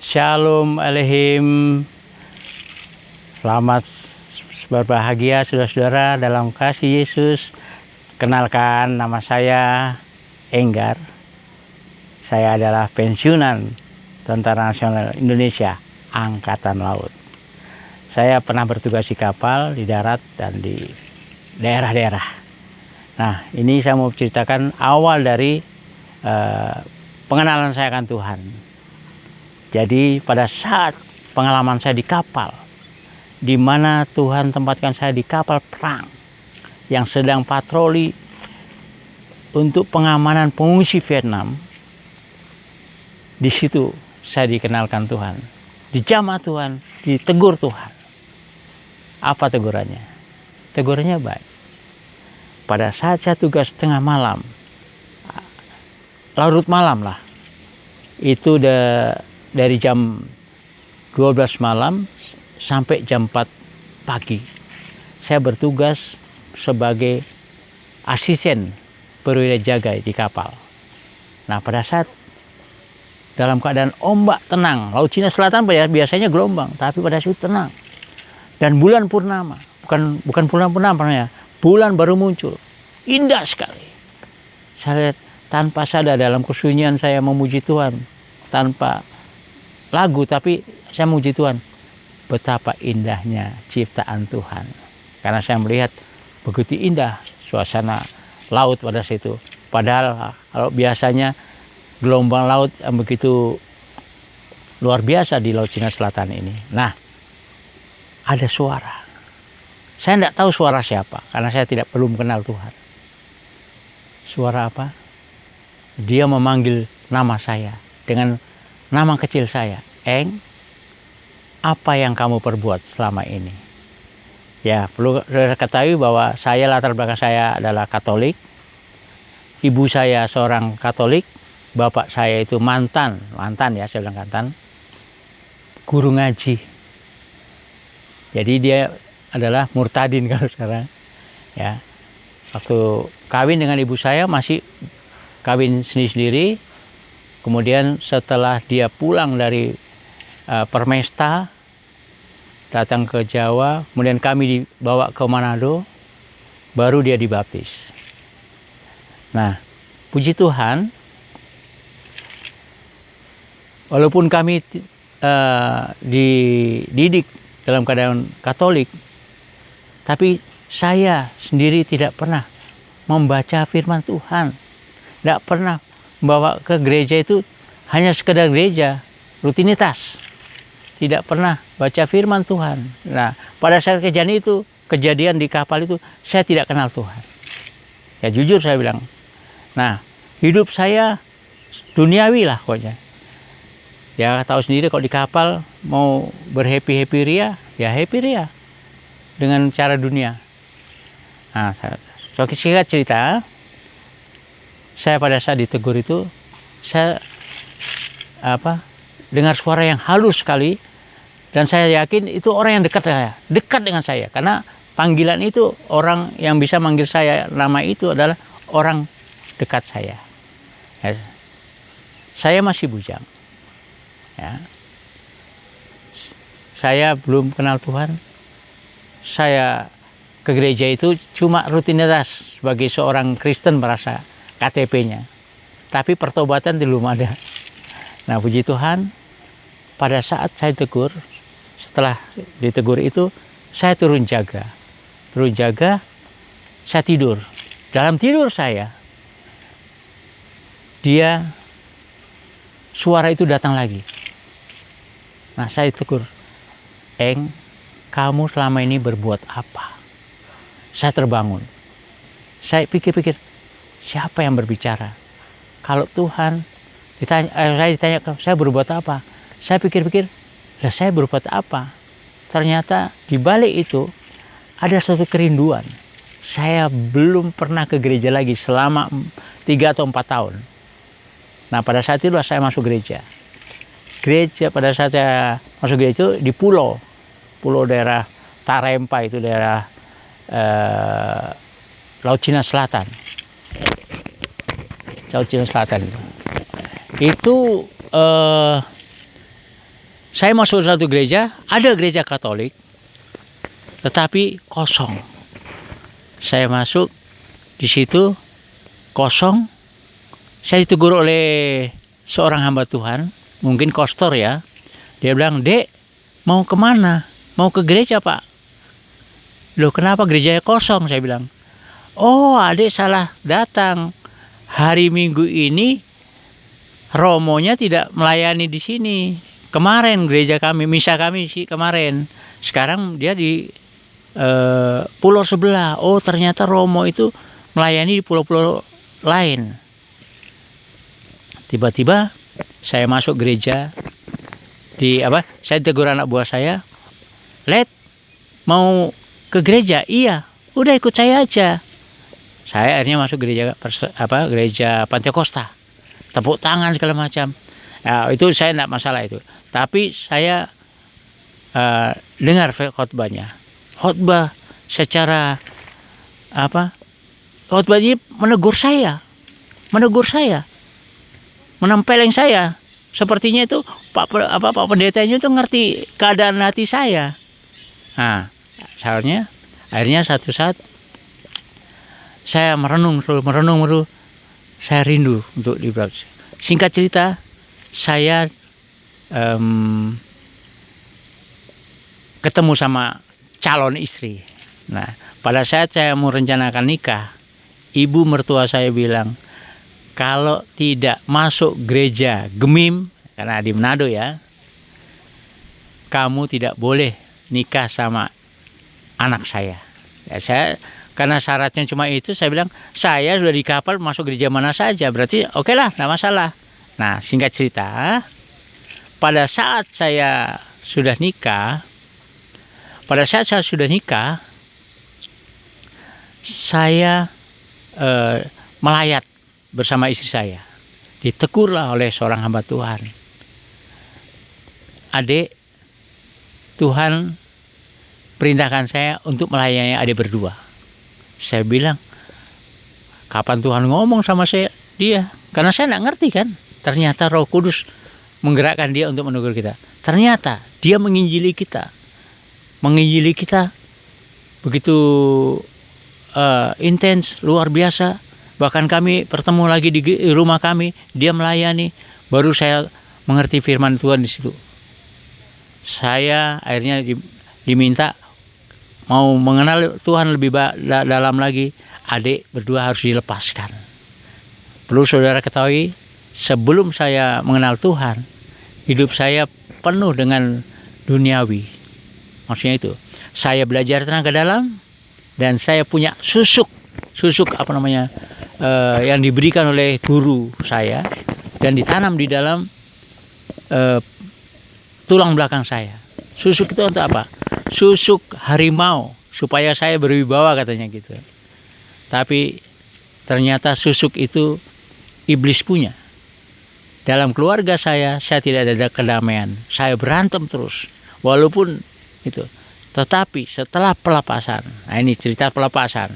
Shalom Aleihim. Selamat berbahagia saudara-saudara dalam kasih Yesus. Kenalkan, nama saya Enggar. Saya adalah pensiunan Tentara Nasional Indonesia Angkatan Laut. Saya pernah bertugas di kapal, di darat, dan di daerah-daerah. Nah, ini saya mau ceritakan awal dari pengenalan saya akan Tuhan. Jadi pada saat pengalaman saya di kapal, di mana Tuhan tempatkan saya di kapal perang yang sedang patroli untuk pengamanan pengungsi Vietnam, di situ saya dikenalkan Tuhan, dijamah Tuhan, ditegur Tuhan. Apa tegurannya? Tegurannya baik. Pada saat saya tugas tengah malam, larut malam lah, itu dari jam 12 malam sampai jam 4 pagi. Saya bertugas sebagai asisten perwira jaga di kapal. Nah, pada saat dalam keadaan ombak tenang, Laut Cina Selatan biasanya gelombang, tapi pada saat itu tenang. Dan bulan purnama, bukan bulan purnama ya, bulan baru muncul. Indah sekali. Saya lihat tanpa sadar dalam kesunyian saya memuji Tuhan, tanpa lagu, tapi saya memuji Tuhan. Betapa indahnya ciptaan Tuhan. Karena saya melihat begitu indah suasana laut pada situ. Padahal kalau biasanya gelombang laut yang begitu luar biasa di Laut Cina Selatan ini. Nah, ada suara. Saya tidak tahu suara siapa, karena saya belum kenal Tuhan. Suara apa? Dia memanggil nama saya dengan nama kecil saya. Eng, apa yang kamu perbuat selama ini? Ya, perlu ketahui bahwa latar belakang saya adalah Katolik. Ibu saya seorang Katolik. Bapak saya itu mantan ya, saya bilang mantan, guru ngaji. Jadi dia adalah murtadin kalau sekarang. Ya, waktu kawin dengan ibu saya masih kawin sendiri-sendiri. Kemudian setelah dia pulang dari Permesta, datang ke Jawa, kemudian kami dibawa ke Manado, baru dia dibaptis. Nah, puji Tuhan, walaupun kami dididik dalam keadaan Katolik, tapi saya sendiri tidak pernah membaca firman Tuhan, tidak pernah membawa ke gereja, itu hanya sekedar gereja, rutinitas, tidak pernah baca firman Tuhan. Nah, pada saat kejadian di kapal itu, saya tidak kenal Tuhan. Ya jujur saya bilang. Nah, hidup saya duniawi lah pokoknya. Ya tahu sendiri kalau di kapal mau berhappy ria, ya happy ria dengan cara dunia. Nah, singkat cerita, saya pada saat ditegur itu, saya dengar suara yang halus sekali, dan saya yakin itu orang yang dekat dengan saya, karena panggilan itu, orang yang bisa manggil saya nama itu adalah orang dekat saya. Ya, saya masih bujang. Ya. Saya belum kenal Tuhan. Saya ke gereja itu cuma rutinitas sebagai seorang Kristen, merasa KTP-nya. Tapi pertobatan belum ada. Nah, puji Tuhan, pada saat saya tegur, setelah ditegur itu, saya turun jaga. Saya tidur. Dalam tidur saya, suara itu datang lagi. Nah, saya tegur, Eng, kamu selama ini berbuat apa? Saya terbangun. Saya pikir-pikir, siapa yang berbicara? Kalau Tuhan, saya ditanya, saya berbuat apa? Saya pikir-pikir, lah saya berbuat apa? Ternyata di balik itu ada suatu kerinduan. Saya belum pernah ke gereja lagi selama 3 atau 4 tahun. Nah, pada saat itu saya masuk gereja. Pada saat saya masuk gereja itu di pulau daerah Tarempa, itu daerah Laut Cina Selatan. Laut Cina Selatan itu Saya masuk satu gereja, ada gereja Katolik, tetapi kosong. Saya masuk di situ kosong. Saya ditegur oleh seorang hamba Tuhan, mungkin kostor ya. Dia bilang, "Dek, mau kemana? Mau ke gereja, Pak." "Loh, kenapa gerejanya kosong?" Saya bilang. "Oh, adik salah datang. Hari Minggu ini romonya tidak melayani di sini. Kemarin gereja kami, misa kami sih kemarin. Sekarang dia di pulau sebelah. Oh, ternyata romo itu melayani di pulau-pulau lain." Tiba-tiba saya masuk gereja, saya tegur anak buah saya, "Let, mau ke gereja?" "Iya." "Udah ikut saya aja." Saya akhirnya masuk gereja gereja Pantekosta. Tepuk tangan segala macam. Nah, itu saya tidak masalah itu. Tapi saya dengar khotbahnya. Khotbah secara khotbahnya menegur saya. Menempeleng saya. Sepertinya itu Pak pendetanya itu ngerti keadaan hati saya. Nah, akhirnya satu saat saya merenung. Saya rindu untuk dibaptis. Singkat cerita, saya ketemu sama calon istri. Nah, pada saat saya mau rencanakan nikah, ibu mertua saya bilang, "Kalau tidak masuk gereja Gemim," karena di Manado ya, "kamu tidak boleh nikah sama anak saya." Ya, karena syaratnya cuma itu, saya bilang, "Saya sudah di kapal, masuk gereja mana saja, berarti oke lah, tidak masalah." Nah, singkat cerita, pada saat saya sudah nikah, saya melayat bersama istri saya. Ditegurlah oleh seorang hamba Tuhan, "Adik, Tuhan perintahkan saya untuk melayani adik berdua." Saya bilang, "Kapan Tuhan ngomong sama dia?" Karena saya tidak ngerti kan. Ternyata Roh Kudus menggerakkan dia untuk menegur kita. Ternyata dia menginjili kita begitu intens, luar biasa. Bahkan kami bertemu lagi di rumah kami, dia melayani. Baru saya mengerti firman Tuhan di situ. Saya akhirnya diminta mau mengenal Tuhan lebih dalam lagi. Adik berdua harus dilepaskan. Perlu saudara ketahui, sebelum saya mengenal Tuhan, hidup saya penuh dengan duniawi. Maksudnya itu, saya belajar tenaga dalam dan saya punya susuk yang diberikan oleh guru saya dan ditanam di dalam tulang belakang saya. Susuk itu untuk apa? Susuk harimau, supaya saya berwibawa katanya gitu. Tapi ternyata susuk itu iblis punya. Dalam keluarga saya tidak ada kedamaian. Saya berantem terus. Walaupun itu. Tetapi setelah pelepasan, nah ini cerita pelepasan,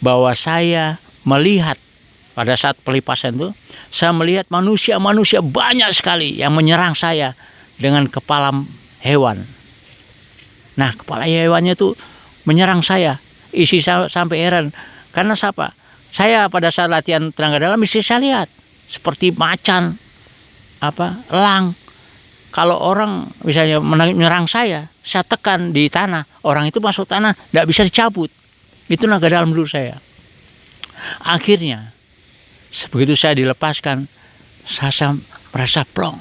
bahwa saya melihat pada saat pelepasan itu, saya melihat manusia banyak sekali yang menyerang saya dengan kepala hewan. Nah, kepala hewannya itu menyerang saya. Isi saya sampai heran. Karena siapa? Saya pada saat latihan tenaga dalam, isi saya lihat seperti macan, elang. Kalau orang misalnya menyerang saya tekan di tanah, orang itu masuk tanah, tidak bisa dicabut. Itu tenaga dalam dulu saya. Akhirnya, begitu saya dilepaskan, saya merasa plong.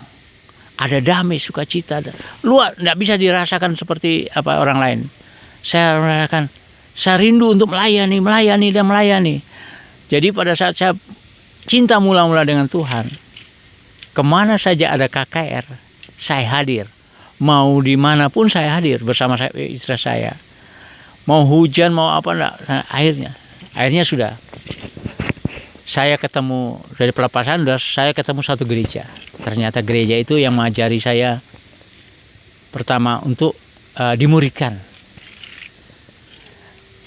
Ada damai, sukacita. Luar, tidak bisa dirasakan seperti orang lain. Saya merasakan, saya rindu untuk melayani. Jadi pada saat saya cinta mula-mula dengan Tuhan, kemana saja ada KKR, saya hadir. Mau dimanapun saya hadir bersama istri saya. Mau hujan, mau apa, enggak. Nah, akhirnya sudah. Saya ketemu dari pelepasan, saya ketemu satu gereja. Ternyata gereja itu yang mengajari saya pertama untuk dimuridkan.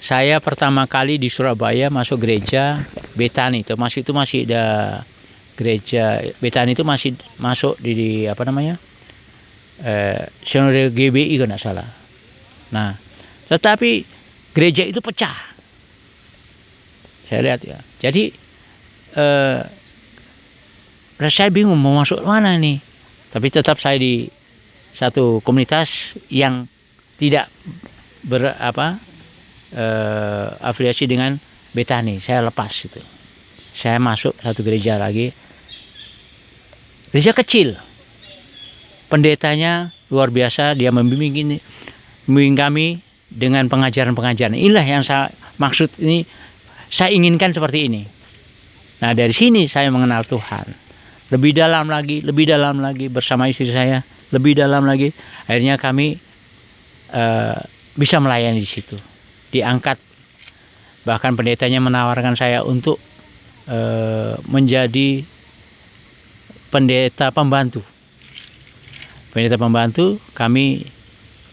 Saya pertama kali di Surabaya masuk gereja Betani. Itu masih ada gereja Betani, itu masih masuk di Sinode GBI kalau nggak salah. Nah, tetapi gereja itu pecah. Saya lihat ya. Jadi saya bingung mau masuk mana nih. Tapi tetap saya di satu komunitas yang tidak afiliasi dengan Betani. Saya lepas itu. Saya masuk satu gereja lagi. Gereja kecil. Pendetanya luar biasa, dia membimbing kami dengan pengajaran-pengajaran. Inilah yang saya maksud ini, saya inginkan seperti ini. Nah, dari sini saya mengenal Tuhan. Lebih dalam lagi bersama istri saya, lebih dalam lagi. Akhirnya kami bisa melayani di situ. Diangkat, bahkan pendetanya menawarkan saya untuk menjadi pendeta pembantu. Pendeta pembantu, kami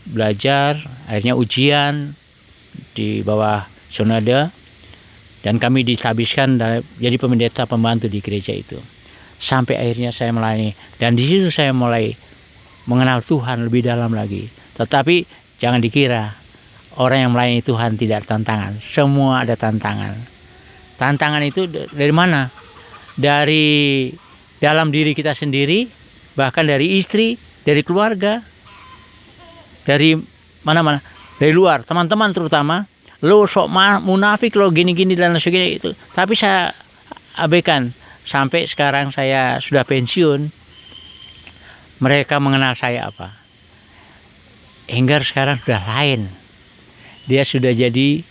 belajar, akhirnya ujian di bawah Sonada, dan kami ditabiskan jadi pendeta pembantu di gereja itu. Sampai akhirnya saya melayani, dan di situ saya mulai mengenal Tuhan lebih dalam lagi. Tetapi jangan dikira orang yang melayani Tuhan tidak ada tantangan. Semua ada tantangan. Tantangan itu dari mana? Dari dalam diri kita sendiri, bahkan dari istri, dari keluarga, dari mana-mana, dari luar, teman-teman terutama. Lo sok munafik, lo gini-gini dan sebagainya itu. Tapi saya abaikan. Sampai sekarang saya sudah pensiun, mereka mengenal saya apa? Enggar sekarang sudah lain. Dia sudah jadi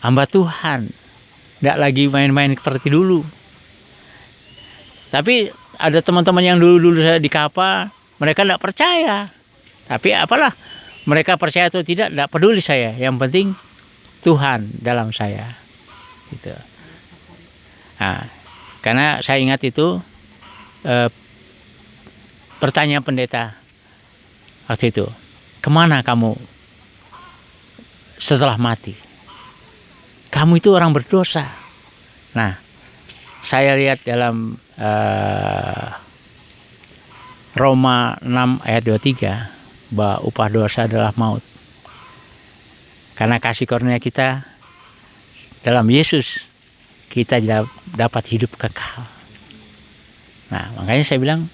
hamba Tuhan. Tidak lagi main-main seperti dulu. Tapi ada teman-teman yang dulu-dulu saya di Kapa, mereka tidak percaya. Tapi apalah, mereka percaya atau tidak peduli saya. Yang penting Tuhan dalam saya. Gitu. Nah, karena saya ingat itu pertanyaan pendeta waktu itu, kemana kamu setelah mati? Kamu itu orang berdosa. Nah, saya lihat dalam Roma 6 ayat 23 bahwa upah dosa adalah maut. Karena kasih karunia kita dalam Yesus, kita dapat hidup kekal. Nah, makanya saya bilang,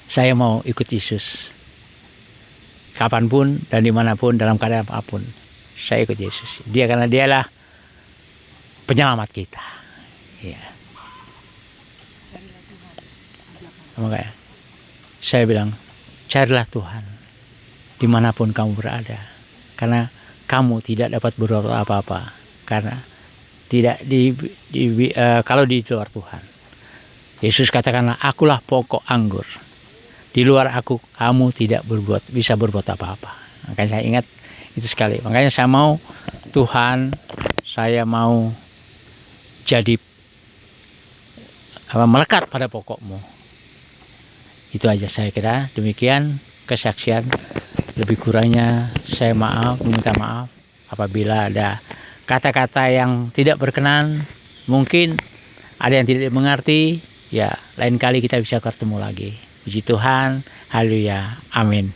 saya mau ikut Yesus. Kapanpun dan dimanapun, dalam keadaan apapun, saya ikut Yesus. Karena dialah penyelamat kita. Ya. Makanya saya bilang, carilah Tuhan dimanapun kamu berada. Karena kamu tidak dapat berbuat apa-apa. Karena tidak kalau di luar Tuhan. Yesus katakanlah, akulah pokok anggur. Di luar aku, kamu tidak bisa berbuat apa-apa. Makanya saya ingat itu sekali. Makanya saya mau Tuhan, saya mau jadi melekat pada pokokmu. Itu aja saya kira. Demikian kesaksian. Lebih kurangnya saya meminta maaf apabila ada kata-kata yang tidak berkenan, mungkin ada yang tidak mengerti, ya lain kali kita bisa ketemu lagi. Puji Tuhan, haleluya, amin.